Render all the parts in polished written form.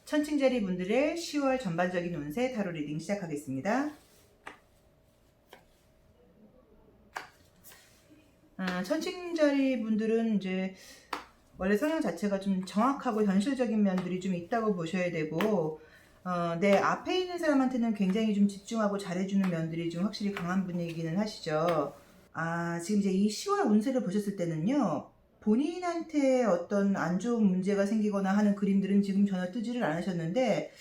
천칭자리 분들의 10월 전반적인 운세 타로 리딩 시작하겠습니다. 천칭자리 분들은 이제 원래 성향 자체가 좀 정확하고 현실적인 면들이 좀 있다고 보셔야 되고, 내 앞에 있는 사람한테는 굉장히 좀 집중하고 잘해주는 면들이 좀 확실히 강한 분이기는 하시죠. 지금 이제 이 10월 운세를 보셨을 때는요, 본인한테 어떤 안 좋은 문제가 생기거나 하는 그림들은 지금 전혀 뜨지를 않으셨는데,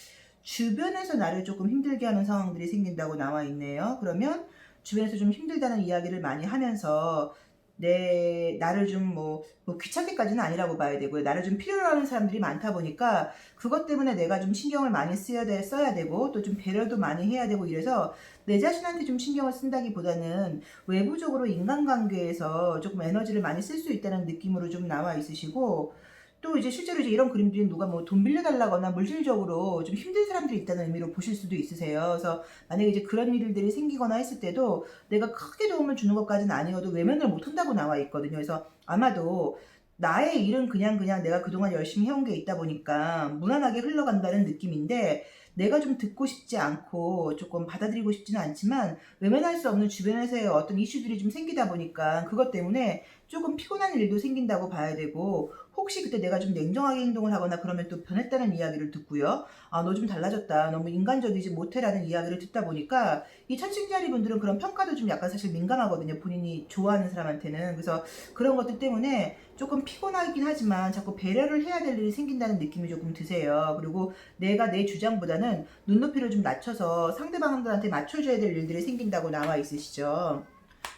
주변에서 나를 조금 힘들게 하는 상황들이 생긴다고 나와 있네요. 그러면 주변에서 좀 힘들다는 이야기를 많이 하면서 나를 좀 귀찮게까지는 아니라고 봐야 되고요. 나를 좀 필요로 하는 사람들이 많다 보니까 그것 때문에 내가 좀 신경을 많이 써야 되고 또 좀 배려도 많이 해야 되고 이래서 내 자신한테 좀 신경을 쓴다기보다는 외부적으로 인간관계에서 조금 에너지를 많이 쓸 수 있다는 느낌으로 좀 나와 있으시고, 또 이제 실제로 이제 이런 그림들이 누가 뭐 돈 빌려달라거나 물질적으로 좀 힘든 사람들이 있다는 의미로 보실 수도 있으세요. 그래서 만약에 이제 그런 일들이 생기거나 했을 때도 내가 크게 도움을 주는 것까지는 아니어도 외면을 못 한다고 나와 있거든요. 그래서 아마도 나의 일은 그냥 내가 그동안 열심히 해온 게 있다 보니까 무난하게 흘러간다는 느낌인데, 내가 좀 듣고 싶지 않고 조금 받아들이고 싶지는 않지만 외면할 수 없는 주변에서의 어떤 이슈들이 좀 생기다 보니까 그것 때문에 조금 피곤한 일도 생긴다고 봐야 되고, 혹시 그때 내가 좀 냉정하게 행동을 하거나 그러면 또 변했다는 이야기를 듣고요. 너 좀 달라졌다. 너무 인간적이지 못해라는 이야기를 듣다 보니까 이 천칭자리 분들은 그런 평가도 좀 약간 사실 민감하거든요. 본인이 좋아하는 사람한테는. 그래서 그런 것들 때문에 조금 피곤하긴 하지만 자꾸 배려를 해야 될 일이 생긴다는 느낌이 조금 드세요. 그리고 내가 내 주장보다는 눈높이를 좀 낮춰서 상대방들한테 맞춰줘야 될 일들이 생긴다고 나와 있으시죠.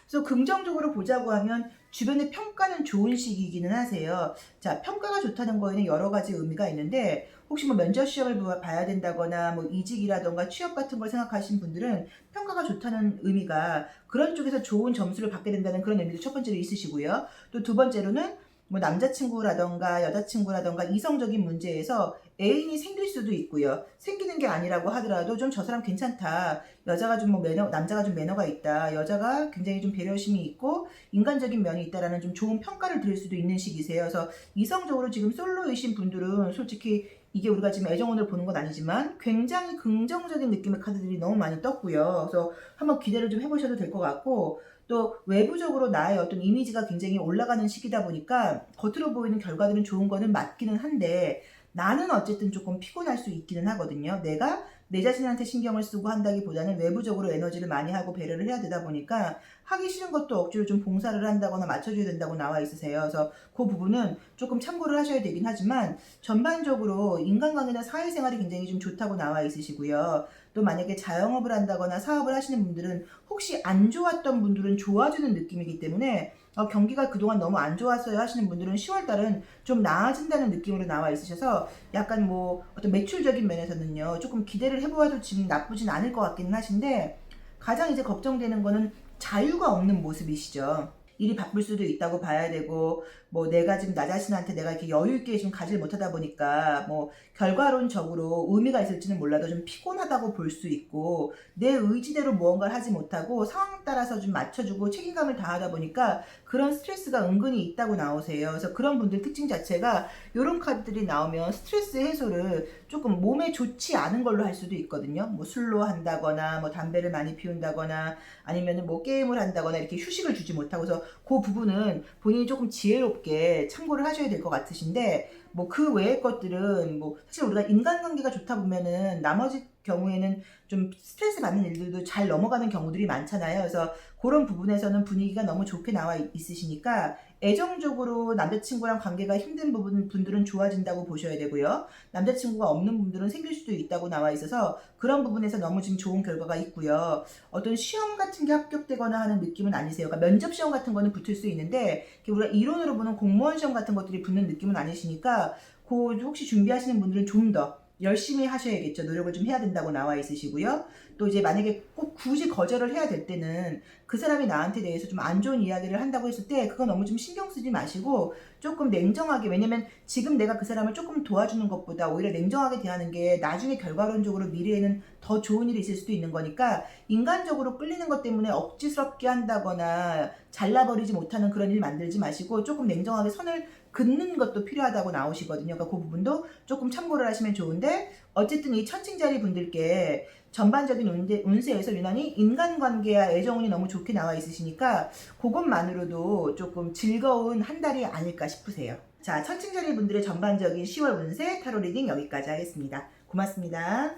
그래서 긍정적으로 보자고 하면 주변의 평가는 좋은 시기이기는 하세요. 자, 평가가 좋다는 거에는 여러 가지 의미가 있는데, 혹시 뭐 면접 시험을 봐야 된다거나 뭐 이직이라던가 취업 같은 걸 생각하신 분들은 평가가 좋다는 의미가 그런 쪽에서 좋은 점수를 받게 된다는 그런 의미도 첫 번째로 있으시고요. 또 두 번째로는 뭐 남자친구라던가 여자친구라던가 이성적인 문제에서 애인이 생길 수도 있고요. 생기는 게 아니라고 하더라도 좀 저 사람 괜찮다. 여자가 좀 남자가 좀 매너가 있다. 여자가 굉장히 좀 배려심이 있고 인간적인 면이 있다라는 좀 좋은 평가를 들을 수도 있는 시기세요. 그래서 이성적으로 지금 솔로이신 분들은 솔직히 이게 우리가 지금 애정운을 보는 건 아니지만 굉장히 긍정적인 느낌의 카드들이 너무 많이 떴고요. 그래서 한번 기대를 좀 해보셔도 될 것 같고, 또 외부적으로 나의 어떤 이미지가 굉장히 올라가는 시기다 보니까 겉으로 보이는 결과들은 좋은 거는 맞기는 한데, 나는 어쨌든 조금 피곤할 수 있기는 하거든요. 내가 내 자신한테 신경을 쓰고 한다기보다는 외부적으로 에너지를 많이 하고 배려를 해야 되다 보니까 하기 싫은 것도 억지로 좀 봉사를 한다거나 맞춰줘야 된다고 나와 있으세요. 그래서 그 부분은 조금 참고를 하셔야 되긴 하지만 전반적으로 인간관계나 사회생활이 굉장히 좀 좋다고 나와 있으시고요. 또 만약에 자영업을 한다거나 사업을 하시는 분들은 혹시 안 좋았던 분들은 좋아지는 느낌이기 때문에, 경기가 그동안 너무 안 좋았어요 하시는 분들은 10월달은 좀 나아진다는 느낌으로 나와 있으셔서 약간 뭐 어떤 매출적인 면에서는요 조금 기대를 해보아도 지금 나쁘진 않을 것 같기는 하신데, 가장 이제 걱정되는 거는 자유가 없는 모습이시죠. 일이 바쁠 수도 있다고 봐야 되고, 뭐 내가 지금 나 자신한테 내가 이렇게 여유 있게 좀 가지를 못하다 보니까 뭐 결과론적으로 의미가 있을지는 몰라도 좀 피곤하다고 볼 수 있고, 내 의지대로 무언가를 하지 못하고 상황에 따라서 좀 맞춰주고 책임감을 다하다 보니까 그런 스트레스가 은근히 있다고 나오세요. 그래서 그런 분들 특징 자체가 이런 카드들이 나오면 스트레스 해소를 조금 몸에 좋지 않은 걸로 할 수도 있거든요. 뭐 술로 한다거나 뭐 담배를 많이 피운다거나 아니면 뭐 게임을 한다거나 이렇게 휴식을 주지 못하고, 서 그 부분은 본인이 조금 지혜롭게 참고를 하셔야 될 것 같으신데, 뭐 그 외의 것들은 뭐 사실 우리가 인간관계가 좋다 보면은 나머지 경우에는 좀 스트레스 받는 일들도 잘 넘어가는 경우들이 많잖아요. 그래서 그런 부분에서는 분위기가 너무 좋게 나와 있으시니까 애정적으로 남자친구랑 관계가 힘든 분들은 좋아진다고 보셔야 되고요. 남자친구가 없는 분들은 생길 수도 있다고 나와 있어서 그런 부분에서 너무 지금 좋은 결과가 있고요. 어떤 시험 같은 게 합격되거나 하는 느낌은 아니세요. 그러니까 면접 시험 같은 거는 붙을 수 있는데 우리가 이론으로 보는 공무원 시험 같은 것들이 붙는 느낌은 아니시니까, 그 혹시 준비하시는 분들은 좀 더 열심히 하셔야겠죠. 노력을 좀 해야 된다고 나와 있으시고요. 또 이제 만약에 꼭 굳이 거절을 해야 될 때는 그 사람이 나한테 대해서 좀 안 좋은 이야기를 한다고 했을 때 그거 너무 좀 신경 쓰지 마시고 조금 냉정하게, 왜냐면 지금 내가 그 사람을 조금 도와주는 것보다 오히려 냉정하게 대하는 게 나중에 결과론적으로 미래에는 더 좋은 일이 있을 수도 있는 거니까, 인간적으로 끌리는 것 때문에 억지스럽게 한다거나 잘라버리지 못하는 그런 일 만들지 마시고 조금 냉정하게 선을 긋는 것도 필요하다고 나오시거든요. 그러니까 그 부분도 조금 참고를 하시면 좋은데, 어쨌든 이 천칭자리 분들께 전반적인 운세에서 유난히 인간관계와 애정운이 너무 좋게 나와 있으시니까 그것만으로도 조금 즐거운 한 달이 아닐까 싶으세요. 자, 천칭자리 분들의 전반적인 10월 운세 타로 리딩 여기까지 하겠습니다. 고맙습니다.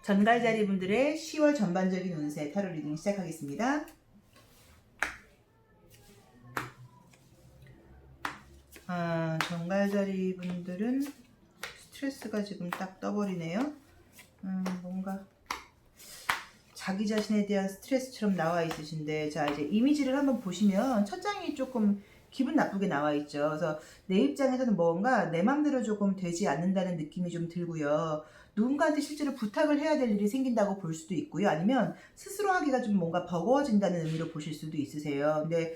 전갈자리 분들의 10월 전반적인 운세 타로 리딩 시작하겠습니다. 전갈자리 분들은 스트레스가 지금 딱 떠버리네요. 뭔가 자기 자신에 대한 스트레스처럼 나와 있으신데, 자, 이제 이미지를 한번 보시면 첫 장이 조금 기분 나쁘게 나와 있죠. 그래서 내 입장에서는 뭔가 내 맘대로 조금 되지 않는다는 느낌이 좀 들고요. 누군가한테 실제로 부탁을 해야 될 일이 생긴다고 볼 수도 있고요. 아니면 스스로 하기가 좀 뭔가 버거워진다는 의미로 보실 수도 있으세요. 근데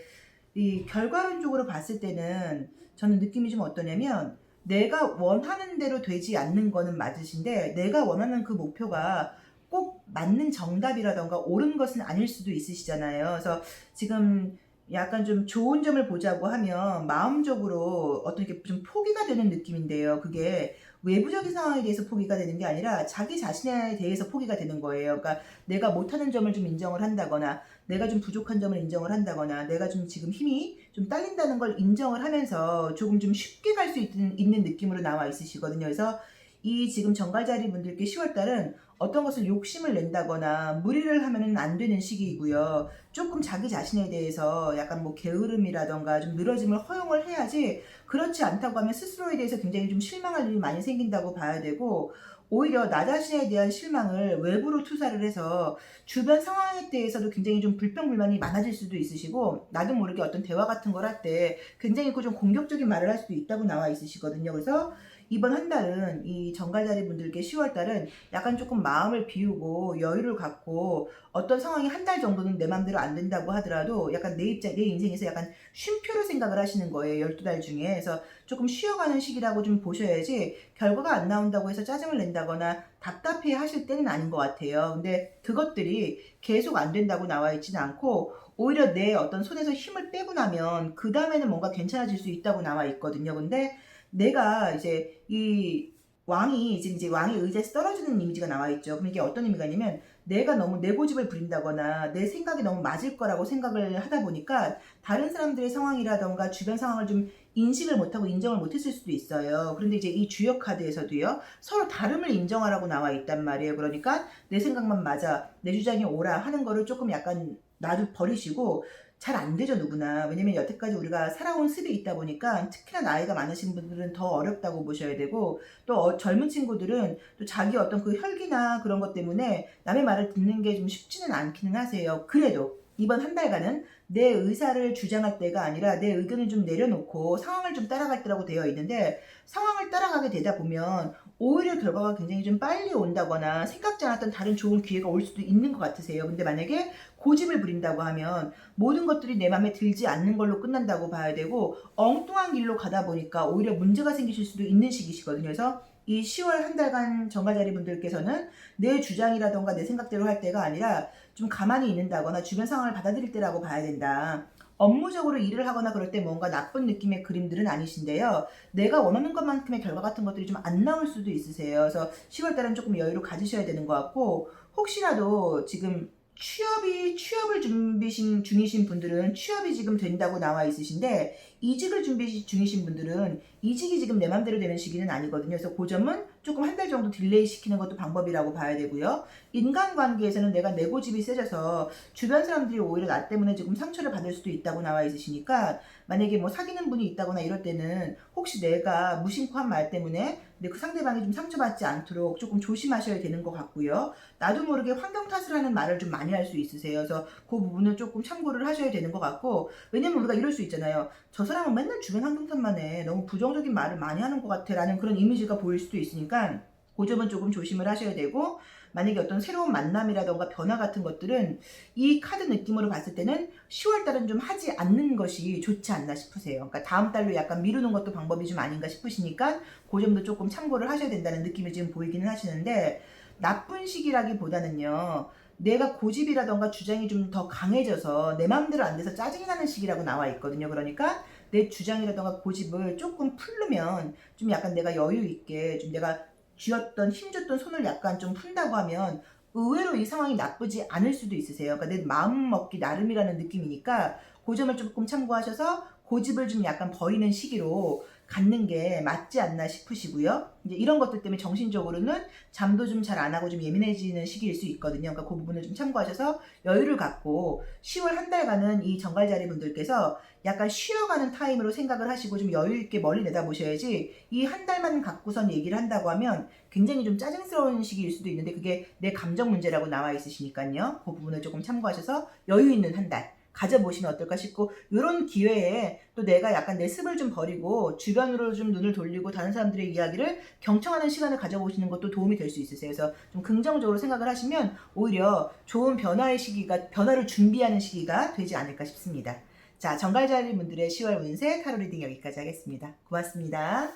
이 결과론적으로 봤을 때는 저는 느낌이 좀 어떠냐면, 내가 원하는 대로 되지 않는 거는 맞으신데 내가 원하는 그 목표가 꼭 맞는 정답이라던가 옳은 것은 아닐 수도 있으시잖아요. 그래서 지금 약간 좀 좋은 점을 보자고 하면 마음적으로 어떤 게 좀 포기가 되는 느낌인데요. 그게 외부적인 상황에 대해서 포기가 되는 게 아니라 자기 자신에 대해서 포기가 되는 거예요. 그러니까 내가 못하는 점을 좀 인정을 한다거나, 내가 좀 부족한 점을 인정을 한다거나, 내가 좀 지금 힘이 좀 딸린다는 걸 인정을 하면서 조금 좀 쉽게 갈 수 있는 느낌으로 나와 있으시거든요. 그래서 이 지금 정갈자리 분들께 10월달은 어떤 것을 욕심을 낸다거나 무리를 하면은 안 되는 시기이고요. 조금 자기 자신에 대해서 약간 뭐 게으름이라던가 좀 늘어짐을 허용을 해야지, 그렇지 않다고 하면 스스로에 대해서 굉장히 좀 실망할 일이 많이 생긴다고 봐야 되고, 오히려 나 자신에 대한 실망을 외부로 투사를 해서 주변 상황에 대해서도 굉장히 좀 불평불만이 많아질 수도 있으시고, 나도 모르게 어떤 대화 같은 걸 할 때 굉장히 좀 공격적인 말을 할 수도 있다고 나와 있으시거든요. 그래서 이번 한 달은 이 정갈자리 분들께 10월 달은 약간 조금 마음을 비우고 여유를 갖고, 어떤 상황이 한 달 정도는 내 마음대로 안 된다고 하더라도 약간 내 인생에서 약간 쉼표를 생각을 하시는 거예요. 12달 중에. 그래서 조금 쉬어가는 시기라고 좀 보셔야지, 결과가 안 나온다고 해서 짜증을 낸다거나 답답해 하실 때는 아닌 것 같아요. 근데 그것들이 계속 안 된다고 나와 있지는 않고, 오히려 내 어떤 손에서 힘을 빼고 나면 그 다음에는 뭔가 괜찮아질 수 있다고 나와 있거든요. 근데 내가 이제 이 왕이 지금 이제 왕의 의자에서 떨어지는 이미지가 나와 있죠. 그럼 이게 어떤 의미가 있냐면, 내가 너무 내 고집을 부린다거나 내 생각이 너무 맞을 거라고 생각을 하다 보니까 다른 사람들의 상황이라던가 주변 상황을 좀 인식을 못하고 인정을 못했을 수도 있어요. 그런데 이제 이 주역 카드에서도요, 서로 다름을 인정하라고 나와 있단 말이에요. 그러니까 내 생각만 맞아, 내 주장이 옳아 하는 거를 조금 약간 놔두 버리시고, 잘 안 되죠, 누구나. 왜냐면 여태까지 우리가 살아온 습이 있다 보니까, 특히나 나이가 많으신 분들은 더 어렵다고 보셔야 되고, 또 젊은 친구들은 또 자기 어떤 그 혈기나 그런 것 때문에 남의 말을 듣는 게 좀 쉽지는 않기는 하세요. 그래도 이번 한 달간은 내 의사를 주장할 때가 아니라 내 의견을 좀 내려놓고 상황을 좀 따라갈 때라고 되어 있는데, 상황을 따라가게 되다 보면 오히려 결과가 굉장히 좀 빨리 온다거나 생각지 않았던 다른 좋은 기회가 올 수도 있는 것 같으세요. 근데 만약에 고집을 부린다고 하면 모든 것들이 내 맘에 들지 않는 걸로 끝난다고 봐야 되고, 엉뚱한 길로 가다 보니까 오히려 문제가 생기실 수도 있는 시기시거든요. 그래서 이 10월 한 달간 정가자리 분들께서는 내 주장이라던가 내 생각대로 할 때가 아니라 좀 가만히 있는다거나 주변 상황을 받아들일 때라고 봐야 된다. 업무적으로 일을 하거나 그럴 때 뭔가 나쁜 느낌의 그림들은 아니신데요. 내가 원하는 것만큼의 결과 같은 것들이 좀 안 나올 수도 있으세요. 그래서 10월 달은 조금 여유를 가지셔야 되는 것 같고, 혹시라도 지금 취업을 준비 중이신 분들은 취업이 지금 된다고 나와 있으신데, 이직을 준비 중이신 분들은 이직이 지금 내 맘대로 되는 시기는 아니거든요. 그래서 그 점은 조금 한 달 정도 딜레이 시키는 것도 방법이라고 봐야 되고요. 인간관계에서는 내가 내 고집이 세져서 주변 사람들이 오히려 나 때문에 지금 상처를 받을 수도 있다고 나와 있으시니까, 만약에 뭐 사귀는 분이 있다거나 이럴 때는 혹시 내가 무심코 한 말 때문에 근데 그 상대방이 좀 상처받지 않도록 조금 조심하셔야 되는 것 같고요. 나도 모르게 환경 탓을 하는 말을 좀 많이 할 수 있으세요. 그래서 그 부분은 조금 참고를 하셔야 되는 것 같고, 왜냐면 우리가 이럴 수 있잖아요. 저 사람은 맨날 주변 환경 탓만 해, 너무 부정적인 말을 많이 하는 것 같아 라는 그런 이미지가 보일 수도 있으니까 그 점은 조금 조심을 하셔야 되고, 만약에 어떤 새로운 만남이라던가 변화 같은 것들은 이 카드 느낌으로 봤을 때는 10월 달은 좀 하지 않는 것이 좋지 않나 싶으세요. 그러니까 다음 달로 약간 미루는 것도 방법이 좀 아닌가 싶으시니까 그 점도 조금 참고를 하셔야 된다는 느낌이 지금 보이기는 하시는데, 나쁜 시기라기보다는요, 내가 고집이라던가 주장이 좀 더 강해져서 내 마음대로 안 돼서 짜증이 나는 시기라고 나와 있거든요. 그러니까 내 주장이라던가 고집을 조금 풀르면 좀 약간 내가 여유 있게 좀 내가 쥐었던 힘줬던 손을 약간 좀 푼다고 하면 의외로 이 상황이 나쁘지 않을 수도 있으세요. 그러니까 내 마음 먹기 나름이라는 느낌이니까 그 점을 조금 참고하셔서 고집을 좀 약간 버리는 시기로 갖는 게 맞지 않나 싶으시고요. 이제 이런 것들 때문에 정신적으로는 잠도 좀 잘 안 하고 좀 예민해지는 시기일 수 있거든요. 그러니까 그 부분을 좀 참고하셔서 여유를 갖고 10월 한 달간은 이 정갈자리 분들께서 약간 쉬어가는 타임으로 생각을 하시고 좀 여유 있게 멀리 내다보셔야지 이 한 달만 갖고선 얘기를 한다고 하면 굉장히 좀 짜증스러운 시기일 수도 있는데 그게 내 감정 문제라고 나와 있으시니까요. 그 부분을 조금 참고하셔서 여유 있는 한 달 가져보시면 어떨까 싶고 이런 기회에 또 내가 약간 내 습을 좀 버리고 주변으로 좀 눈을 돌리고 다른 사람들의 이야기를 경청하는 시간을 가져보시는 것도 도움이 될 수 있으세요. 그래서 좀 긍정적으로 생각을 하시면 오히려 좋은 변화의 시기가 변화를 준비하는 시기가 되지 않을까 싶습니다. 자, 정갈자리 분들의 10월 운세 타로 리딩 여기까지 하겠습니다. 고맙습니다.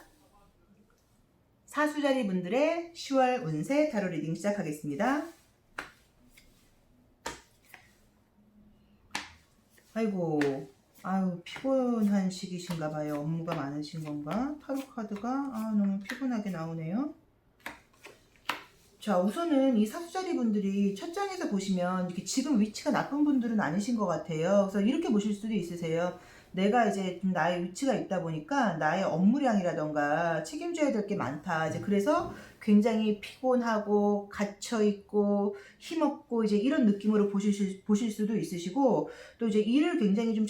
사수자리 분들의 10월 운세 타로 리딩 시작하겠습니다. 아이고, 아유, 피곤한 시기신가 봐요. 업무가 많으신 건가? 타로 카드가 너무 피곤하게 나오네요. 자, 우선은 이 사수자리 분들이 첫 장에서 보시면 이렇게 지금 위치가 나쁜 분들은 아니신 것 같아요. 그래서 이렇게 보실 수도 있으세요. 내가 이제 좀 나의 위치가 있다 보니까 나의 업무량이라던가 책임져야 될 게 많다. 이제 그래서 굉장히 피곤하고 갇혀있고 힘없고 이제 이런 느낌으로 보실 수도 있으시고 또 이제 일을 굉장히 좀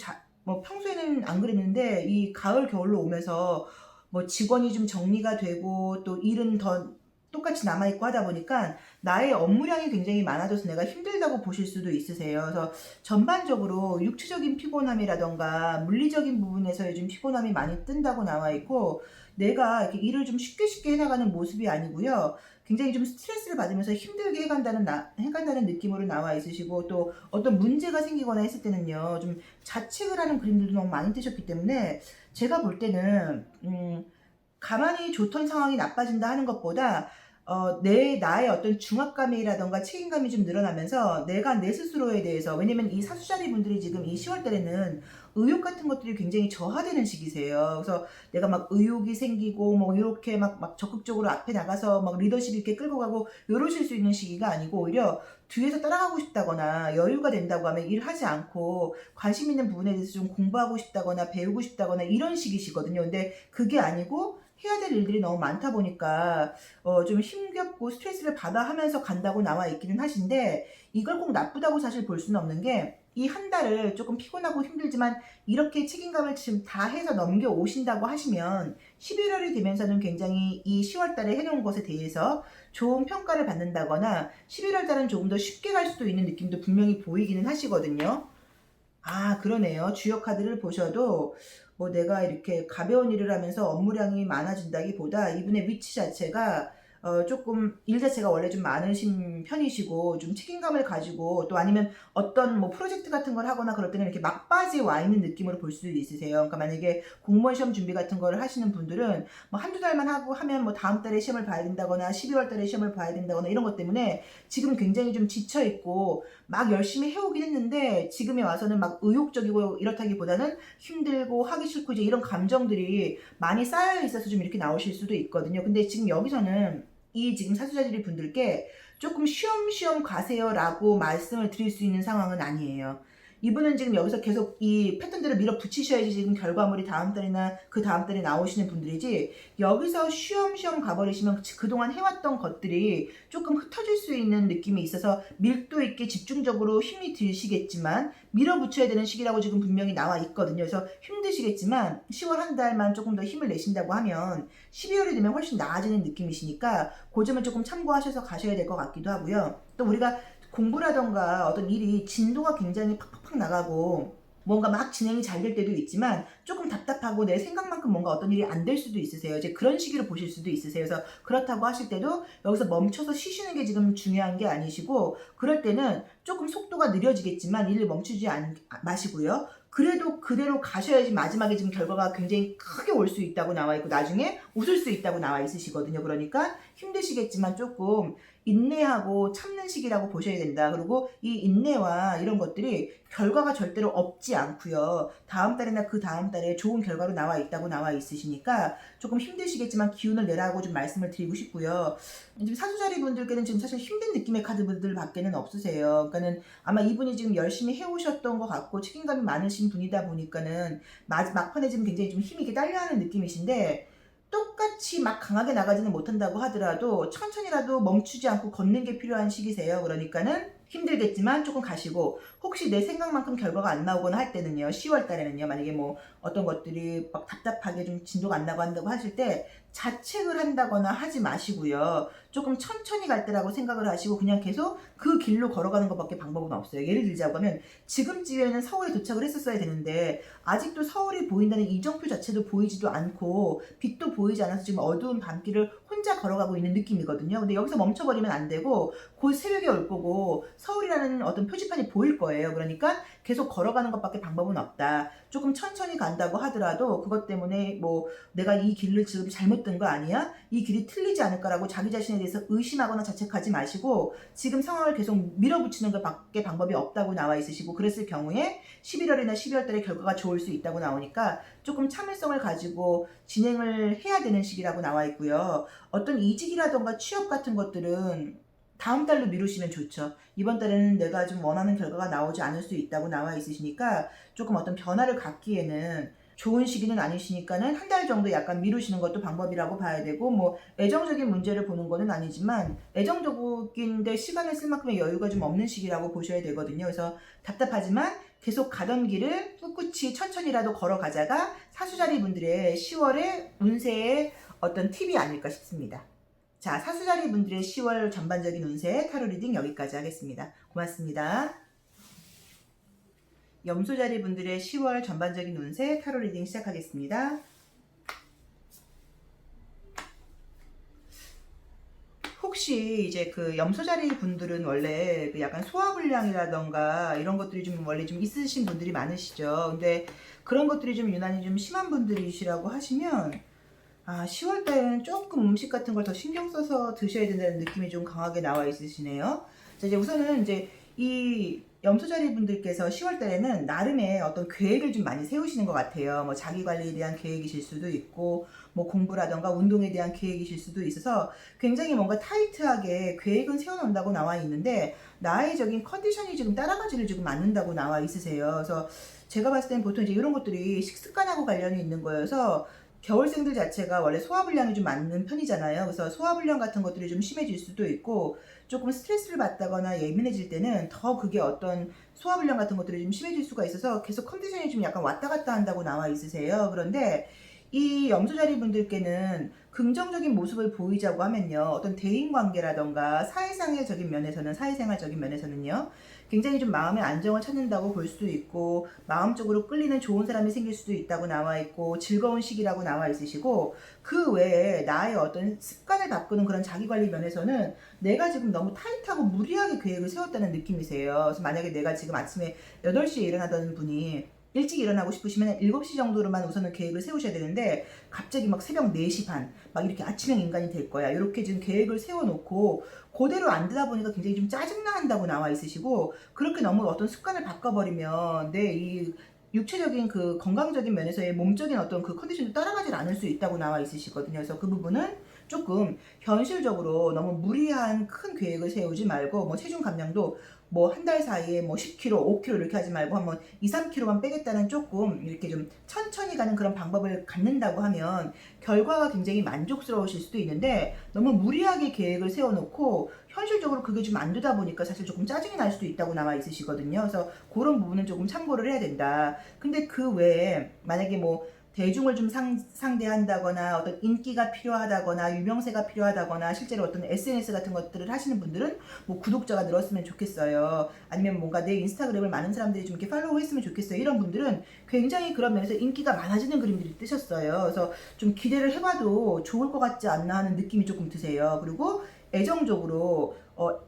뭐 평소에는 안 그랬는데 이 가을 겨울로 오면서 뭐 직원이 좀 정리가 되고 또 일은 더 똑같이 남아있고 하다 보니까 나의 업무량이 굉장히 많아져서 내가 힘들다고 보실 수도 있으세요. 그래서 전반적으로 육체적인 피곤함이라던가 물리적인 부분에서 요즘 피곤함이 많이 뜬다고 나와 있고 내가 이렇게 일을 좀 쉽게 해나가는 모습이 아니고요. 굉장히 좀 스트레스를 받으면서 힘들게 해간다는 느낌으로 나와 있으시고 또 어떤 문제가 생기거나 했을 때는요. 좀 자책을 하는 그림들도 너무 많이 뜨셨기 때문에 제가 볼 때는 가만히 좋던 상황이 나빠진다 하는 것보다 나의 어떤 중압감이라던가 책임감이 좀 늘어나면서 내가 내 스스로에 대해서 왜냐면 이 사수자리 분들이 지금 이 10월 달에는 의욕 같은 것들이 굉장히 저하되는 시기세요. 그래서 내가 막 의욕이 생기고 뭐 이렇게 막 적극적으로 앞에 나가서 막 리더십 있게 끌고 가고 이러실 수 있는 시기가 아니고 오히려 뒤에서 따라가고 싶다거나 여유가 된다고 하면 일하지 않고 관심 있는 부분에 대해서 좀 공부하고 싶다거나 배우고 싶다거나 이런 시기시거든요. 근데 그게 아니고 해야 될 일들이 너무 많다 보니까 좀 힘겹고 스트레스를 받아 하면서 간다고 나와 있기는 하신데 이걸 꼭 나쁘다고 사실 볼 수는 없는 게 이 한 달을 조금 피곤하고 힘들지만 이렇게 책임감을 지금 다 해서 넘겨 오신다고 하시면 11월이 되면서는 굉장히 이 10월 달에 해놓은 것에 대해서 좋은 평가를 받는다거나 11월 달은 조금 더 쉽게 갈 수도 있는 느낌도 분명히 보이기는 하시거든요. 아, 그러네요. 주요 카드를 보셔도 뭐 내가 이렇게 가벼운 일을 하면서 업무량이 많아진다기보다 이분의 위치 자체가 조금 일 자체가 원래 좀 많으신 편이시고 좀 책임감을 가지고 또 아니면 어떤 뭐 프로젝트 같은 걸 하거나 그럴 때는 이렇게 막바지에 와 있는 느낌으로 볼 수도 있으세요. 그러니까 만약에 공무원 시험 준비 같은 거를 하시는 분들은 뭐 한두 달만 하고 하면 뭐 다음 달에 시험을 봐야 된다거나 12월 달에 시험을 봐야 된다거나 이런 것 때문에 지금 굉장히 좀 지쳐 있고 막 열심히 해오긴 했는데 지금에 와서는 막 의욕적이고 이렇다기보다는 힘들고 하기 싫고 이제 이런 감정들이 많이 쌓여 있어서 좀 이렇게 나오실 수도 있거든요. 근데 지금 여기서는 이 지금 사수자들이 분들께 조금 쉬엄쉬엄 가세요라고 말씀을 드릴 수 있는 상황은 아니에요. 이분은 지금 여기서 계속 이 패턴들을 밀어붙이셔야지 지금 결과물이 다음 달이나 그 다음 달에 나오시는 분들이지 여기서 쉬엄쉬엄 가버리시면 그동안 해왔던 것들이 조금 흩어질 수 있는 느낌이 있어서 밀도 있게 집중적으로 힘이 들시겠지만 밀어붙여야 되는 시기라고 지금 분명히 나와 있거든요. 그래서 힘드시겠지만 10월 한 달만 조금 더 힘을 내신다고 하면 12월이 되면 훨씬 나아지는 느낌이시니까 그 점을 조금 참고하셔서 가셔야 될 것 같기도 하고요. 또 우리가 공부라던가 어떤 일이 진도가 굉장히 팍팍팍 나가고 뭔가 막 진행이 잘 될 때도 있지만 조금 답답하고 내 생각만큼 뭔가 어떤 일이 안 될 수도 있으세요. 이제 그런 시기로 보실 수도 있으세요. 그래서 그렇다고 하실 때도 여기서 멈춰서 쉬시는 게 지금 중요한 게 아니시고 그럴 때는 조금 속도가 느려지겠지만 일을 멈추지 마시고요. 그래도 그대로 가셔야지 마지막에 지금 결과가 굉장히 크게 올 수 있다고 나와 있고 나중에 웃을 수 있다고 나와 있으시거든요. 그러니까 힘드시겠지만 조금 인내하고 참는 시기라고 보셔야 된다. 그리고 이 인내와 이런 것들이 결과가 절대로 없지 않고요. 다음 달이나 그 다음 달에 좋은 결과로 나와 있다고 나와 있으시니까 조금 힘드시겠지만 기운을 내라고 좀 말씀을 드리고 싶고요. 지금 사주자리 분들께는 지금 사실 힘든 느낌의 카드들 밖에는 없으세요. 그러니까는 아마 이분이 지금 열심히 해오셨던 것 같고 책임감이 많으신 분이다 보니까는 막판에 지금 굉장히 좀 힘이 딸려하는 느낌이신데, 똑같이 막 강하게 나가지는 못한다고 하더라도 천천히라도 멈추지 않고 걷는 게 필요한 시기세요. 그러니까는 힘들겠지만 조금 가시고, 혹시 내 생각만큼 결과가 안 나오거나 할 때는요, 10월 달에는요, 만약에 뭐 어떤 것들이 막 답답하게 좀 진도가 안 나고 한다고 하실 때 자책을 한다거나 하지 마시고요. 조금 천천히 갈 때라고 생각을 하시고 그냥 계속 그 길로 걸어가는 것밖에 방법은 없어요. 예를 들자고 하면 지금쯤에는 서울에 도착을 했었어야 되는데 아직도 서울이 보인다는 이정표 자체도 보이지도 않고 빛도 보이지 않아서 지금 어두운 밤길을 혼자 걸어가고 있는 느낌이거든요. 근데 여기서 멈춰버리면 안 되고 곧 새벽에 올 거고 서울이라는 어떤 표지판이 보일 거예요. 그러니까 계속 걸어가는 것밖에 방법은 없다. 조금 천천히 간다고 하더라도 그것 때문에 뭐 내가 이 길을 지금 잘못된 거 아니야? 이 길이 틀리지 않을까라고 자기 자신에 대해서 의심하거나 자책하지 마시고 지금 상황을 계속 밀어붙이는 것밖에 방법이 없다고 나와 있으시고, 그랬을 경우에 11월이나 12월 달에 결과가 좋을 수 있다고 나오니까 조금 참을성을 가지고 진행을 해야 되는 시기라고 나와 있고요. 어떤 이직이라던가 취업 같은 것들은 다음 달로 미루시면 좋죠. 이번 달에는 내가 좀 원하는 결과가 나오지 않을 수 있다고 나와 있으시니까 조금 어떤 변화를 갖기에는 좋은 시기는 아니시니까는 한 달 정도 약간 미루시는 것도 방법이라고 봐야 되고, 뭐 애정적인 문제를 보는 거는 아니지만 애정적인데 시간을 쓸 만큼의 여유가 좀 없는 시기라고 보셔야 되거든요. 그래서 답답하지만 계속 가던 길을 꿋꿋이 천천히라도 걸어가자가 사수자리 분들의 10월의 운세의 어떤 팁이 아닐까 싶습니다. 자, 사수자리 분들의 10월 전반적인 운세 타로 리딩 여기까지 하겠습니다. 고맙습니다. 염소자리 분들의 10월 전반적인 운세 타로 리딩 시작하겠습니다. 혹시 이제 그 염소자리 분들은 원래 그 약간 소화불량이라던가 이런 것들이 좀 원래 좀 있으신 분들이 많으시죠. 근데 그런 것들이 좀 유난히 좀 심한 분들이시라고 하시면 10월 달에는 조금 음식 같은 걸 더 신경 써서 드셔야 된다는 느낌이 좀 강하게 나와 있으시네요. 자, 이제 우선은 이제 이 염소자리 분들께서 10월 달에는 나름의 어떤 계획을 좀 많이 세우시는 것 같아요. 뭐 자기 관리에 대한 계획이실 수도 있고, 뭐 공부라던가 운동에 대한 계획이실 수도 있어서 굉장히 뭔가 타이트하게 계획은 세워놓는다고 나와 있는데 나의적인 컨디션이 지금 따라가지를 지금 않는다고 나와 있으세요. 그래서 제가 봤을 땐 보통 이제 이런 것들이 식습관하고 관련이 있는 거여서, 겨울생들 자체가 원래 소화불량이 좀 많은 편이잖아요. 그래서 소화불량 같은 것들이 좀 심해질 수도 있고, 조금 스트레스를 받다거나 예민해질 때는 더 그게 어떤 소화불량 같은 것들이 좀 심해질 수가 있어서 계속 컨디션이 좀 약간 왔다 갔다 한다고 나와 있으세요. 그런데 이 염소자리 분들께는 긍정적인 모습을 보이자고 하면요, 어떤 대인관계라던가 사회생활적인 면에서는요, 굉장히 좀 마음의 안정을 찾는다고 볼 수도 있고, 마음적으로 끌리는 좋은 사람이 생길 수도 있다고 나와 있고, 즐거운 시기라고 나와 있으시고, 그 외에 나의 어떤 습관을 바꾸는 그런 자기관리 면에서는 내가 지금 너무 타이트하고 무리하게 계획을 세웠다는 느낌이세요. 그래서 만약에 내가 지금 아침에 8시에 일어나던 분이 일찍 일어나고 싶으시면 7시 정도로만 우선은 계획을 세우셔야 되는데, 갑자기 막 새벽 4시 반, 막 이렇게 아침형 인간이 될 거야, 이렇게 지금 계획을 세워놓고 그대로 안 되다 보니까 굉장히 좀 짜증나 한다고 나와 있으시고, 그렇게 너무 어떤 습관을 바꿔버리면 내 이 육체적인 그 건강적인 면에서의 몸적인 어떤 그 컨디션도 따라가질 않을 수 있다고 나와 있으시거든요. 그래서 그 부분은 조금 현실적으로 너무 무리한 큰 계획을 세우지 말고, 뭐 체중 감량도 뭐 한 달 사이에 뭐 10kg, 5kg 이렇게 하지 말고 한번 2, 3kg만 빼겠다는 조금 이렇게 좀 천천히 가는 그런 방법을 갖는다고 하면 결과가 굉장히 만족스러우실 수도 있는데, 너무 무리하게 계획을 세워놓고 현실적으로 그게 좀 안 되다 보니까 사실 조금 짜증이 날 수도 있다고 나와 있으시거든요. 그래서 그런 부분은 조금 참고를 해야 된다. 근데 그 외에 만약에 뭐 대중을 좀 상대한다거나 어떤 인기가 필요하다거나 유명세가 필요하다거나 실제로 어떤 SNS 같은 것들을 하시는 분들은 뭐 구독자가 늘었으면 좋겠어요. 아니면 뭔가 내 인스타그램을 많은 사람들이 좀 이렇게 팔로우 했으면 좋겠어요. 이런 분들은 굉장히 그런 면에서 인기가 많아지는 그림들이 뜨셨어요. 그래서 좀 기대를 해봐도 좋을 것 같지 않나 하는 느낌이 조금 드세요. 그리고 애정적으로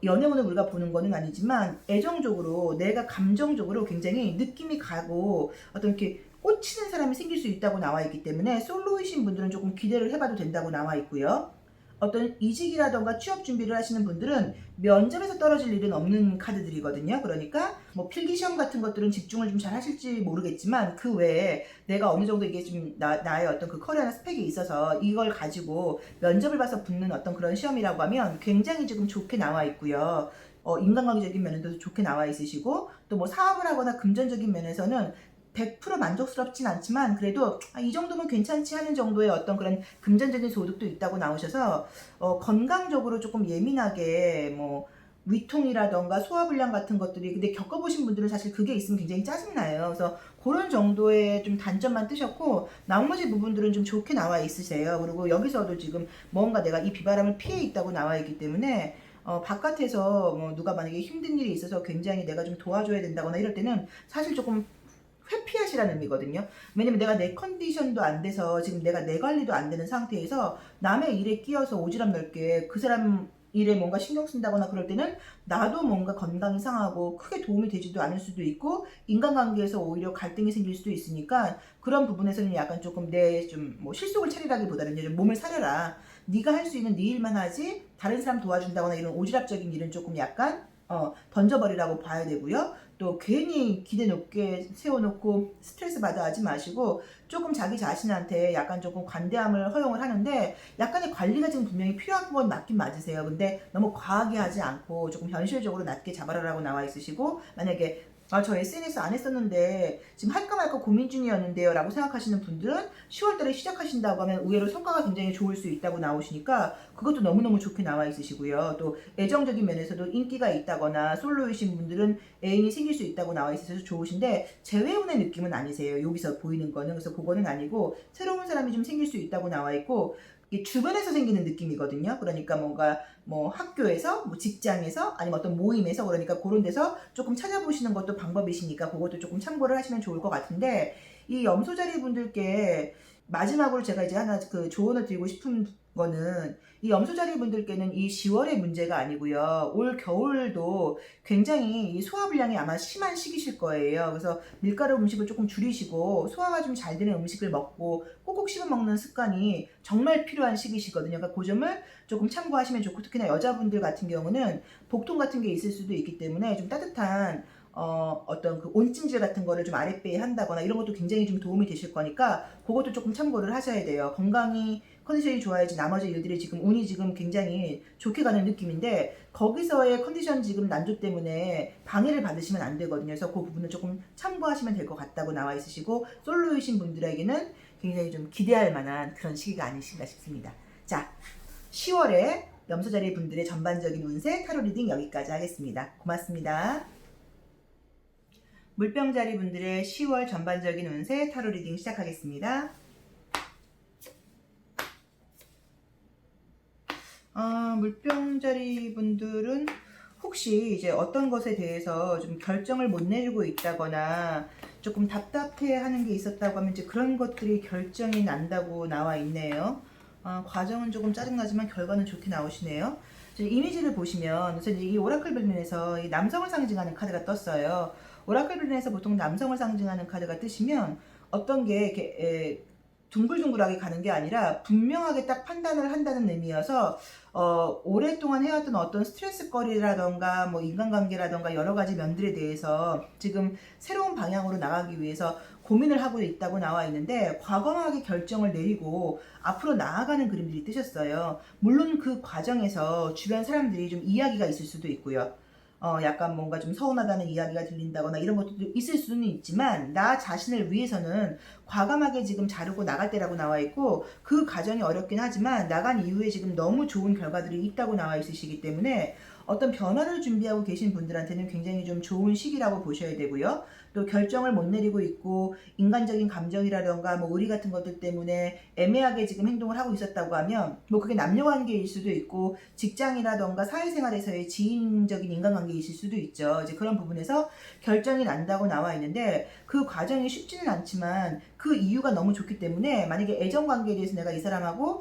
연애운을 우리가 보는 거는 아니지만 애정적으로 내가 감정적으로 굉장히 느낌이 가고 어떤 이렇게 꽂히는 사람이 생길 수 있다고 나와 있기 때문에 솔로이신 분들은 조금 기대를 해봐도 된다고 나와 있고요. 어떤 이직이라던가 취업 준비를 하시는 분들은 면접에서 떨어질 일은 없는 카드들이거든요. 그러니까 뭐 필기시험 같은 것들은 집중을 좀 잘 하실지 모르겠지만 그 외에 내가 어느 정도 이게 좀 나의 어떤 그 커리어나 스펙이 있어서 이걸 가지고 면접을 봐서 붙는 어떤 그런 시험이라고 하면 굉장히 지금 좋게 나와 있고요. 인간관계적인 면에도 좋게 나와 있으시고 또 뭐 사업을 하거나 금전적인 면에서는 100% 만족스럽진 않지만 그래도 이 정도면 괜찮지 하는 정도의 어떤 그런 금전적인 소득도 있다고 나오셔서 건강적으로 조금 예민하게 뭐 위통이라던가 소화불량 같은 것들이 근데 겪어보신 분들은 사실 그게 있으면 굉장히 짜증나요. 그래서 그런 정도의 좀 단점만 뜨셨고 나머지 부분들은 좀 좋게 나와 있으세요. 그리고 여기서도 지금 뭔가 내가 이 비바람을 피해 있다고 나와 있기 때문에 바깥에서 뭐 누가 만약에 힘든 일이 있어서 굉장히 내가 좀 도와줘야 된다거나 이럴 때는 사실 조금 회피하시라는 의미거든요. 왜냐면 내가 내 컨디션도 안 돼서 지금 내가 내 관리도 안 되는 상태에서 남의 일에 끼어서 오지랖 넓게 그 사람 일에 뭔가 신경 쓴다거나 그럴 때는 나도 뭔가 건강이 상하고 크게 도움이 되지도 않을 수도 있고 인간관계에서 오히려 갈등이 생길 수도 있으니까 그런 부분에서는 약간 조금 내 좀 뭐 실속을 차리라기보다는 좀 몸을 사려라. 네가 할 수 있는 네 일만 하지 다른 사람 도와준다거나 이런 오지랖적인 일은 조금 약간 던져버리라고 봐야 되고요. 또 괜히 기대 높게 세워놓고 스트레스 받아 하지 마시고 조금 자기 자신한테 약간 조금 관대함을 허용을 하는데 약간의 관리가 지금 분명히 필요한 건 맞긴 맞으세요. 근데 너무 과하게 하지 않고 조금 현실적으로 낮게 잡아라라고 나와 있으시고 만약에 저 SNS 안 했었는데 지금 할까 말까 고민 중이었는데요 라고 생각하시는 분들은 10월달에 시작하신다고 하면 의외로 성과가 굉장히 좋을 수 있다고 나오시니까 그것도 너무너무 좋게 나와 있으시고요. 또 애정적인 면에서도 인기가 있다거나 솔로이신 분들은 애인이 생길 수 있다고 나와 있어서 좋으신데 재회운의 느낌은 아니세요. 여기서 보이는 거는. 그래서 그거는 아니고 새로운 사람이 좀 생길 수 있다고 나와 있고 이게 주변에서 생기는 느낌이거든요. 그러니까 뭔가 뭐 학교에서, 뭐 직장에서, 아니면 어떤 모임에서 그러니까 그런 데서 조금 찾아보시는 것도 방법이시니까 그것도 조금 참고를 하시면 좋을 것 같은데 이 염소자리 분들께 마지막으로 제가 이제 하나 그 조언을 드리고 싶은 거는 이 염소자리 분들께는 이 10월의 문제가 아니고요. 올 겨울도 굉장히 이 소화불량이 아마 심한 시기실 거예요. 그래서 밀가루 음식을 조금 줄이시고 소화가 좀 잘 되는 음식을 먹고 꼭꼭 씹어 먹는 습관이 정말 필요한 시기시거든요. 그러니까 그 점을 조금 참고하시면 좋고 특히나 여자분들 같은 경우는 복통 같은 게 있을 수도 있기 때문에 좀 따뜻한 어떤 그 온찜질 같은 거를 좀 아랫배에 한다거나 이런 것도 굉장히 좀 도움이 되실 거니까 그것도 조금 참고를 하셔야 돼요. 건강이 컨디션이 좋아야지 나머지 일들이 지금 운이 지금 굉장히 좋게 가는 느낌인데 거기서의 컨디션 지금 난조 때문에 방해를 받으시면 안 되거든요. 그래서 그 부분은 조금 참고하시면 될 것 같다고 나와 있으시고 솔로이신 분들에게는 굉장히 좀 기대할 만한 그런 시기가 아니신가 싶습니다. 자, 10월에 염소자리 분들의 전반적인 운세 타로 리딩 여기까지 하겠습니다. 고맙습니다. 물병자리 분들의 10월 전반적인 운세 타로 리딩 시작하겠습니다. 물병자리 분들은 혹시 이제 어떤 것에 대해서 좀 결정을 못 내리고 있다거나 조금 답답해 하는 게 있었다고 하면 이제 그런 것들이 결정이 난다고 나와 있네요. 과정은 조금 짜증나지만 결과는 좋게 나오시네요. 이미지를 보시면 우선 이 오라클 불면에서 이 남성을 상징하는 카드가 떴어요. 오라클 불면에서 보통 남성을 상징하는 카드가 뜨시면 어떤 게 이렇게 둥글둥글하게 가는 게 아니라 분명하게 딱 판단을 한다는 의미여서 오랫동안 해왔던 어떤 스트레스거리라던가 뭐 인간관계라던가 여러 가지 면들에 대해서 지금 새로운 방향으로 나가기 위해서 고민을 하고 있다고 나와 있는데 과감하게 결정을 내리고 앞으로 나아가는 그림들이 뜨셨어요. 물론 그 과정에서 주변 사람들이 좀 이야기가 있을 수도 있고요. 약간 뭔가 좀 서운하다는 이야기가 들린다거나 이런 것도 있을 수는 있지만 나 자신을 위해서는 과감하게 지금 자르고 나갈 때라고 나와 있고 그 과정이 어렵긴 하지만 나간 이후에 지금 너무 좋은 결과들이 있다고 나와 있으시기 때문에 어떤 변화를 준비하고 계신 분들한테는 굉장히 좀 좋은 시기라고 보셔야 되고요. 또 결정을 못 내리고 있고 인간적인 감정이라던가 뭐 의리 같은 것들 때문에 애매하게 지금 행동을 하고 있었다고 하면 뭐 그게 남녀관계일 수도 있고 직장이라던가 사회생활에서의 지인적인 인간관계일 수도 있죠. 이제 그런 부분에서 결정이 난다고 나와 있는데 그 과정이 쉽지는 않지만 그 이유가 너무 좋기 때문에 만약에 애정관계에 대해서 내가 이 사람하고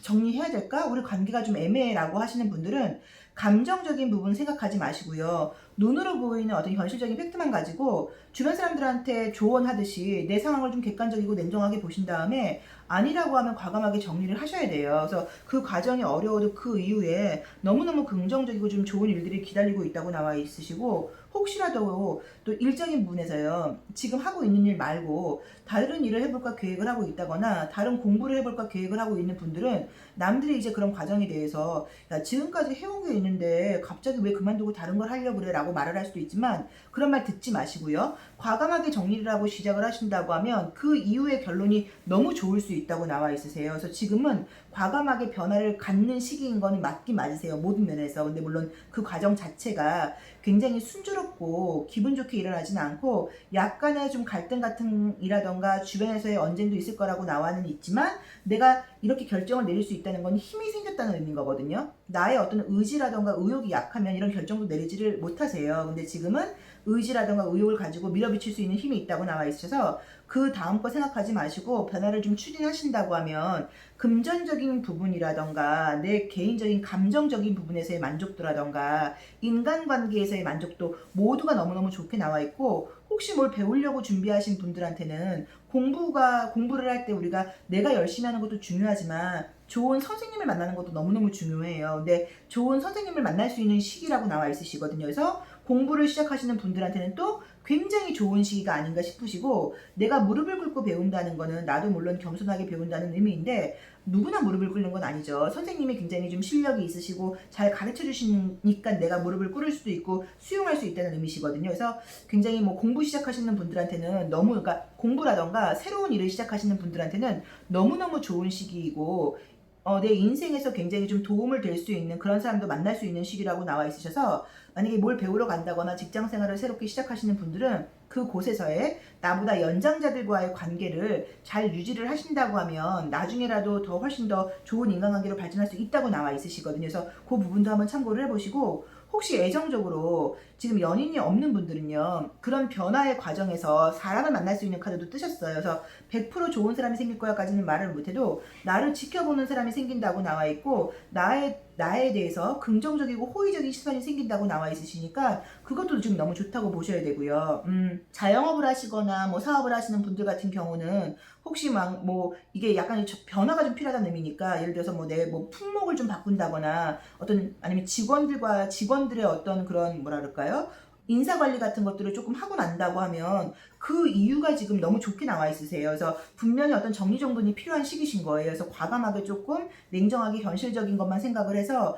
정리해야 될까? 우리 관계가 좀 애매해라고 하시는 분들은 감정적인 부분 생각하지 마시고요. 눈으로 보이는 어떤 현실적인 팩트만 가지고 주변 사람들한테 조언하듯이 내 상황을 좀 객관적이고 냉정하게 보신 다음에 아니라고 하면 과감하게 정리를 하셔야 돼요. 그래서 그 과정이 어려워도 그 이후에 너무너무 긍정적이고 좀 좋은 일들이 기다리고 있다고 나와 있으시고, 혹시라도 또 일적인 부분에서요, 지금 하고 있는 일 말고 다른 일을 해볼까 계획을 하고 있다거나 다른 공부를 해볼까 계획을 하고 있는 분들은 남들이 이제 그런 과정에 대해서 야, 지금까지 해온 게 있는데 갑자기 왜 그만두고 다른 걸 하려고 그래 라고 말을 할 수도 있지만, 그런 말 듣지 마시고요. 과감하게 정리를 하고 시작을 하신다고 하면 그 이후의 결론이 너무 좋을 수 있다고 나와 있으세요. 그래서 지금은 과감하게 변화를 갖는 시기인 거는 맞긴 맞으세요. 모든 면에서. 근데 물론 그 과정 자체가 굉장히 순조롭고 기분 좋게 일어나지는 않고 약간의 좀 갈등 같은 이라던가 주변에서의 언쟁도 있을 거라고 나와는 있지만, 내가 이렇게 결정을 내릴 수 있다는 건 힘이 생겼다는 의미인 거거든요. 나의 어떤 의지라던가 의욕이 약하면 이런 결정도 내리지를 못하세요. 근데 지금은 의지라던가 의욕을 가지고 밀어붙일 수 있는 힘이 있다고 나와 있어서 그 다음 거 생각하지 마시고 변화를 좀 추진하신다고 하면 금전적인 부분이라던가 내 개인적인 감정적인 부분에서의 만족도라던가 인간관계에서의 만족도 모두가 너무너무 좋게 나와 있고, 혹시 뭘 배우려고 준비하신 분들한테는 공부를 할 때 우리가 내가 열심히 하는 것도 중요하지만 좋은 선생님을 만나는 것도 너무너무 중요해요. 근데 좋은 선생님을 만날 수 있는 시기라고 나와 있으시거든요. 그래서 공부를 시작하시는 분들한테는 또 굉장히 좋은 시기가 아닌가 싶으시고, 내가 무릎을 꿇고 배운다는 거는 나도 물론 겸손하게 배운다는 의미인데 누구나 무릎을 꿇는 건 아니죠. 선생님이 굉장히 좀 실력이 있으시고 잘 가르쳐 주시니까 내가 무릎을 꿇을 수도 있고 수용할 수 있다는 의미시거든요. 그래서 굉장히 뭐 공부 시작하시는 분들한테는 너무, 그러니까 공부라던가 새로운 일을 시작하시는 분들한테는 너무너무 좋은 시기이고, 내 인생에서 굉장히 좀 도움을 될 수 있는 그런 사람도 만날 수 있는 시기라고 나와 있으셔서, 만약에 뭘 배우러 간다거나 직장 생활을 새롭게 시작하시는 분들은 그곳에서의 나보다 연장자들과의 관계를 잘 유지를 하신다고 하면 나중에라도 더 훨씬 더 좋은 인간관계로 발전할 수 있다고 나와 있으시거든요. 그래서 그 부분도 한번 참고를 해보시고, 혹시 애정적으로 지금 연인이 없는 분들은요, 그런 변화의 과정에서 사람을 만날 수 있는 카드도 뜨셨어요. 그래서 100% 좋은 사람이 생길 거야까지는 말을 못해도 나를 지켜보는 사람이 생긴다고 나와 있고, 나에 대해서 긍정적이고 호의적인 시선이 생긴다고 나와 있으시니까 그것도 지금 너무 좋다고 보셔야 되고요. 자영업을 하시거나 뭐 사업을 하시는 분들 같은 경우는 혹시 막 뭐 이게 약간 변화가 좀 필요하다는 의미니까, 예를 들어서 뭐 내 뭐 품목을 좀 바꾼다거나 어떤, 아니면 직원들의 어떤 그런 뭐라 그럴까요? 인사 관리 같은 것들을 조금 하고 난다고 하면 그 이유가 지금 너무 좋게 나와 있으세요. 그래서 분명히 어떤 정리정돈이 필요한 시기신 거예요. 그래서 과감하게 조금 냉정하게 현실적인 것만 생각을 해서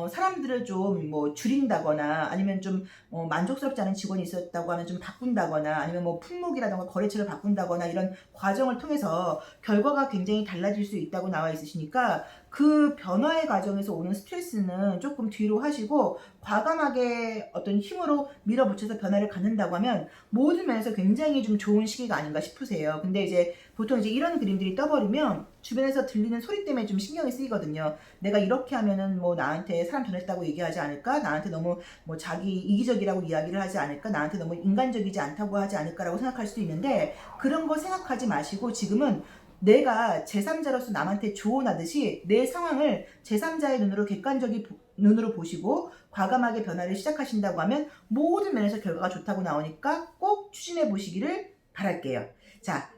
사람들을 좀 뭐 줄인다거나 아니면 좀 만족스럽지 않은 직원이 있었다고 하면 좀 바꾼다거나 아니면 뭐 품목이라던가 거래처를 바꾼다거나 이런 과정을 통해서 결과가 굉장히 달라질 수 있다고 나와 있으시니까 그 변화의 과정에서 오는 스트레스는 조금 뒤로 하시고 과감하게 어떤 힘으로 밀어붙여서 변화를 갖는다고 하면 모든 면에서 굉장히 좀 좋은 시기가 아닌가 싶으세요. 근데 이제 보통 이제 이런 그림들이 떠버리면 주변에서 들리는 소리 때문에 좀 신경이 쓰이거든요. 내가 이렇게 하면은 뭐 나한테 사람 변했다고 얘기하지 않을까? 나한테 너무 뭐 자기 이기적이라고 이야기를 하지 않을까? 나한테 너무 인간적이지 않다고 하지 않을까라고 생각할 수도 있는데, 그런 거 생각하지 마시고 지금은 내가 제3자로서 남한테 조언하듯이 내 상황을 제3자의 눈으로 객관적인 눈으로 보시고 과감하게 변화를 시작하신다고 하면 모든 면에서 결과가 좋다고 나오니까 꼭 추진해 보시기를 바랄게요. 자,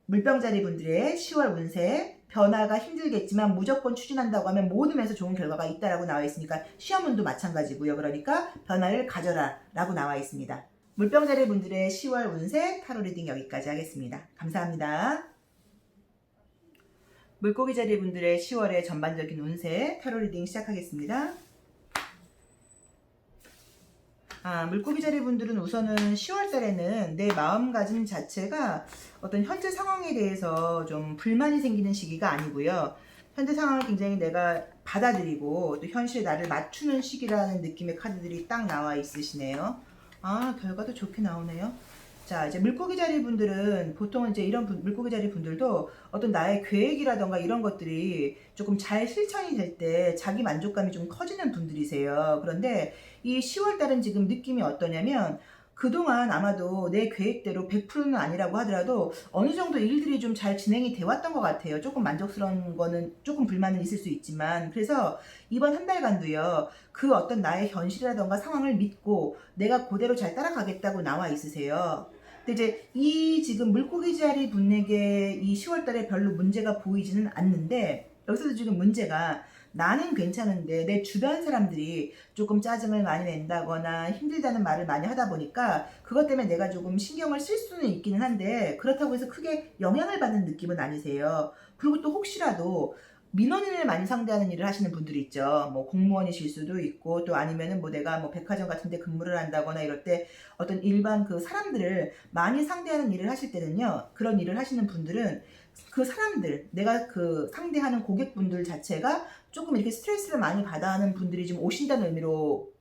물병자리 분들의 10월 운세, 변화가 힘들겠지만 무조건 추진한다고 하면 모든 면에서 좋은 결과가 있다라고 나와 있으니까 시험운도 마찬가지고요. 그러니까 변화를 가져라 라고 나와 있습니다. 물병자리 분들의 10월 운세 타로 리딩 여기까지 하겠습니다. 감사합니다. 물고기 자리 분들의 10월의 전반적인 운세 타로 리딩 시작하겠습니다. 물고기 자리 분들은 우선은 10월 달에는 내 마음가짐 자체가 어떤 현재 상황에 대해서 좀 불만이 생기는 시기가 아니고요. 현재 상황을 굉장히 내가 받아들이고 또 현실에 나를 맞추는 시기라는 느낌의 카드들이 딱 나와 있으시네요. 결과도 좋게 나오네요. 자, 이제 물고기 자리 분들은 보통은 이제 이런 물고기 자리 분들도 어떤 나의 계획이라던가 이런 것들이 조금 잘 실천이 될 때 자기 만족감이 좀 커지는 분들이세요. 그런데 이 10월 달은 지금 느낌이 어떠냐면 그동안 아마도 내 계획대로 100%는 아니라고 하더라도 어느 정도 일들이 좀 잘 진행이 돼 왔던 것 같아요. 조금 만족스러운 거는 조금 불만은 있을 수 있지만, 그래서 이번 한 달간도요, 그 어떤 나의 현실이라던가 상황을 믿고 내가 그대로 잘 따라가겠다고 나와 있으세요. 근데 이제 이 지금 물고기 자리 분에게 이 10월 달에 별로 문제가 보이지는 않는데, 여기서도 지금 문제가, 나는 괜찮은데 내 주변 사람들이 조금 짜증을 많이 낸다거나 힘들다는 말을 많이 하다 보니까 그것 때문에 내가 조금 신경을 쓸 수는 있기는 한데, 그렇다고 해서 크게 영향을 받는 느낌은 아니세요. 그리고 또 혹시라도 민원인을 많이 상대하는 일을 하시는 분들이 있죠. 뭐 공무원이실 수도 있고, 또 아니면은 뭐 내가 뭐 백화점 같은 데 근무를 한다거나 이럴 때 어떤 일반 그 사람들을 많이 상대하는 일을 하실 때는요, 그런 일을 하시는 분들은 그 사람들, 내가 그 상대하는 고객분들 자체가 조금 이렇게 스트레스를 많이 받아 하는 분들이 좀 오신다는 의미로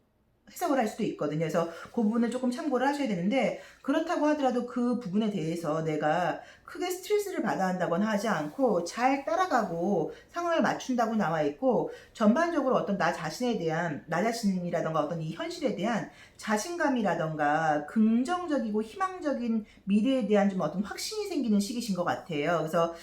해석을 할 수도 있거든요. 그래서 그 부분을 조금 참고를 하셔야 되는데, 그렇다고 하더라도 그 부분에 대해서 내가 크게 스트레스를 받아 한다거나 하지 않고 잘 따라가고 상황을 맞춘다고 나와 있고, 전반적으로 어떤 나 자신에 대한, 나 자신이라던가 어떤 이 현실에 대한 자신감이라던가 긍정적이고 희망적인 미래에 대한 좀 어떤 확신이 생기는 시기신 것 같아요. 그래서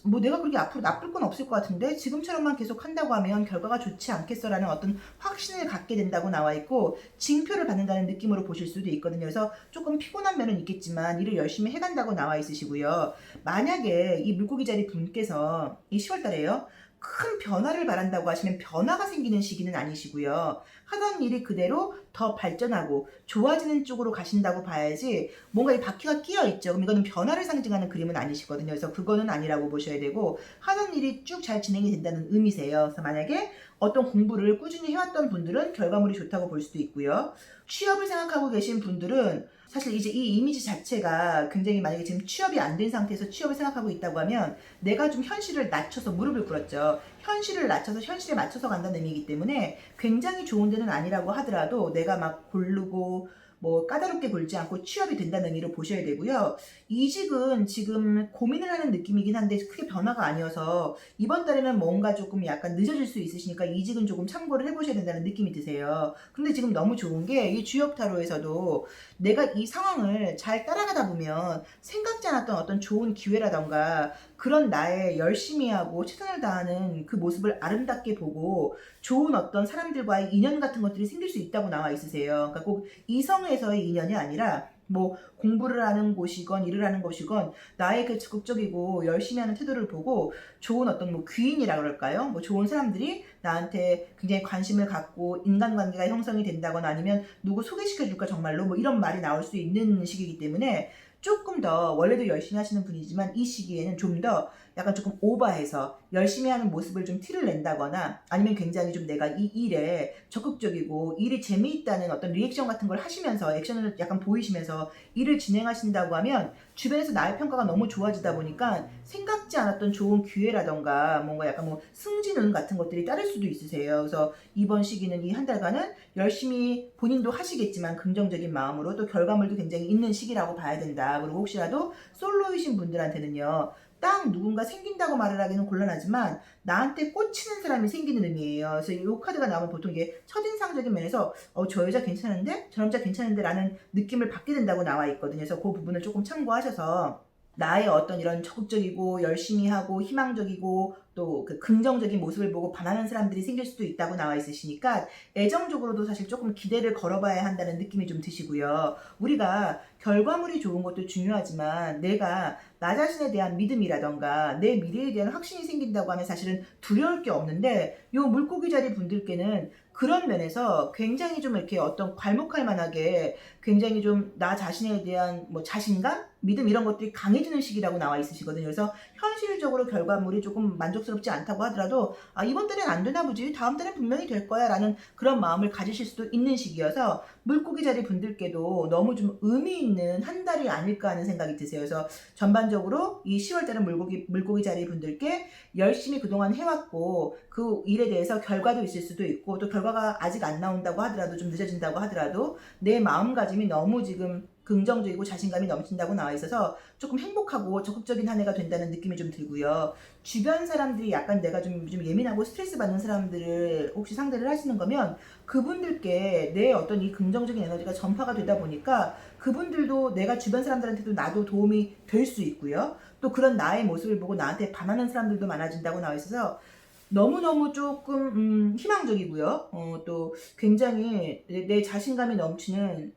뭐 내가 그렇게 앞으로 나쁠 건 없을 것 같은데 지금처럼만 계속 한다고 하면 결과가 좋지 않겠어라는 어떤 확신을 갖게 된다고 나와 있고, 징표를 받는다는 느낌으로 보실 수도 있거든요. 그래서 조금 피곤한 면은 있겠지만 일을 열심히 해간다고 나와 있으시고요. 만약에 이 물고기 자리 분께서 이 10월 달에요, 큰 변화를 바란다고 하시면 변화가 생기는 시기는 아니시고요. 하던 일이 그대로 더 발전하고 좋아지는 쪽으로 가신다고 봐야지, 뭔가 이 바퀴가 끼어 있죠. 그럼 이거는 변화를 상징하는 그림은 아니시거든요. 그래서 그거는 아니라고 보셔야 되고, 하던 일이 쭉 잘 진행이 된다는 의미세요. 그래서 만약에 어떤 공부를 꾸준히 해왔던 분들은 결과물이 좋다고 볼 수도 있고요. 취업을 생각하고 계신 분들은 사실 이제 이 이미지 자체가 굉장히, 만약에 지금 취업이 안 된 상태에서 취업을 생각하고 있다고 하면 내가 좀 현실을 낮춰서 무릎을 꿇었죠. 현실을 낮춰서 현실에 맞춰서 간다는 의미이기 때문에 굉장히 좋은 데는 아니라고 하더라도 내가 막 고르고 뭐 까다롭게 굴지 않고 취업이 된다는 의미로 보셔야 되고요. 이직은 지금 고민을 하는 느낌이긴 한데 크게 변화가 아니어서 이번 달에는 뭔가 조금 약간 늦어질 수 있으시니까 이직은 조금 참고를 해보셔야 된다는 느낌이 드세요. 근데 지금 너무 좋은 게, 이 주역 타로에서도 내가 이 상황을 잘 따라가다 보면 생각지 않았던 어떤 좋은 기회라던가 그런 나의 열심히 하고 최선을 다하는 그 모습을 아름답게 보고 좋은 어떤 사람들과의 인연 같은 것들이 생길 수 있다고 나와 있으세요. 그러니까 꼭 이성에서의 인연이 아니라 뭐 공부를 하는 곳이건 일을 하는 곳이건 나의 그 적극적이고 열심히 하는 태도를 보고 좋은 어떤 뭐 귀인이라 그럴까요? 뭐 좋은 사람들이 나한테 굉장히 관심을 갖고 인간관계가 형성이 된다거나 아니면 누구 소개시켜줄까 정말로, 뭐 이런 말이 나올 수 있는 시기이기 때문에 조금 더, 원래도 열심히 하시는 분이지만 이 시기에는 좀 더 약간 조금 오버해서 열심히 하는 모습을 좀 티를 낸다거나 아니면 굉장히 좀 내가 이 일에 적극적이고 일이 재미있다는 어떤 리액션 같은 걸 하시면서 액션을 약간 보이시면서 일을 진행하신다고 하면 주변에서 나의 평가가 너무 좋아지다 보니까 생각지 않았던 좋은 기회라던가 뭔가 약간 뭐 승진운 같은 것들이 따를 수도 있으세요. 그래서 이번 시기는, 이 한 달간은 열심히 본인도 하시겠지만 긍정적인 마음으로 또 결과물도 굉장히 있는 시기라고 봐야 된다. 그리고 혹시라도 솔로이신 분들한테는요, 딱 누군가 생긴다고 말을 하기는 곤란하지만 나한테 꽂히는 사람이 생기는 의미예요. 그래서 이 카드가 나오면 보통 이게 첫인상적인 면에서 저 여자 괜찮은데? 저 남자 괜찮은데? 라는 느낌을 받게 된다고 나와 있거든요. 그래서 그 부분을 조금 참고하셔서 나의 어떤 이런 적극적이고 열심히 하고 희망적이고 또 그 긍정적인 모습을 보고 반하는 사람들이 생길 수도 있다고 나와 있으시니까 애정적으로도 사실 조금 기대를 걸어봐야 한다는 느낌이 좀 드시고요. 우리가 결과물이 좋은 것도 중요하지만 내가 나 자신에 대한 믿음이라던가 내 미래에 대한 확신이 생긴다고 하면 사실은 두려울 게 없는데, 요 물고기 자리 분들께는 그런 면에서 굉장히 좀 이렇게 어떤 괄목할 만하게 굉장히 좀 나 자신에 대한 뭐 자신감? 믿음 이런 것들이 강해지는 시기라고 나와 있으시거든요. 그래서 현실적으로 결과물이 조금 만족스럽지 않다고 하더라도 이번 달엔 안 되나 보지, 다음 달엔 분명히 될 거야 라는 그런 마음을 가지실 수도 있는 시기여서 물고기 자리 분들께도 너무 좀 의미 있는 한 달이 아닐까 하는 생각이 드세요. 그래서 전반적으로 이 10월 달은 물고기 자리 분들께 열심히 그동안 해왔고 그 일에 대해서 결과도 있을 수도 있고, 또 결과가 아직 안 나온다고 하더라도, 좀 늦어진다고 하더라도 내 마음가짐이 너무 지금 긍정적이고 자신감이 넘친다고 나와 있어서 조금 행복하고 적극적인 한 해가 된다는 느낌이 좀 들고요. 주변 사람들이 약간 내가 좀 예민하고 스트레스 받는 사람들을 혹시 상대를 하시는 거면 그분들께 내 어떤 이 긍정적인 에너지가 전파가 되다 보니까 그분들도 내가 주변 사람들한테도 나도 도움이 될 수 있고요. 또 그런 나의 모습을 보고 나한테 반하는 사람들도 많아진다고 나와 있어서 너무너무 조금 희망적이고요. 또 굉장히 내 자신감이 넘치는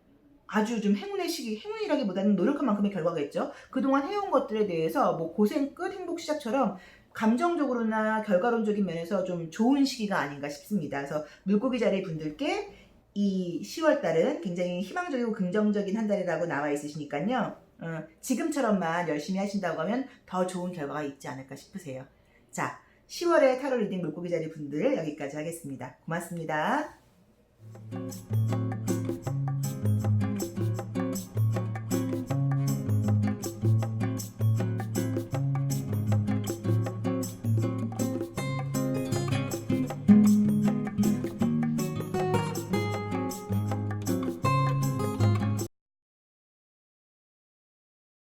아주 좀 행운의 시기, 행운이라기보다는 노력한 만큼의 결과겠죠. 그동안 해온 것들에 대해서 뭐 고생 끝 행복 시작처럼 감정적으로나 결과론적인 면에서 좀 좋은 시기가 아닌가 싶습니다. 그래서 물고기 자리 분들께 이 10월 달은 굉장히 희망적이고 긍정적인 한 달이라고 나와 있으시니까요. 지금처럼만 열심히 하신다고 하면 더 좋은 결과가 있지 않을까 싶으세요. 자, 10월의 타로 리딩 물고기 자리 분들 여기까지 하겠습니다. 고맙습니다.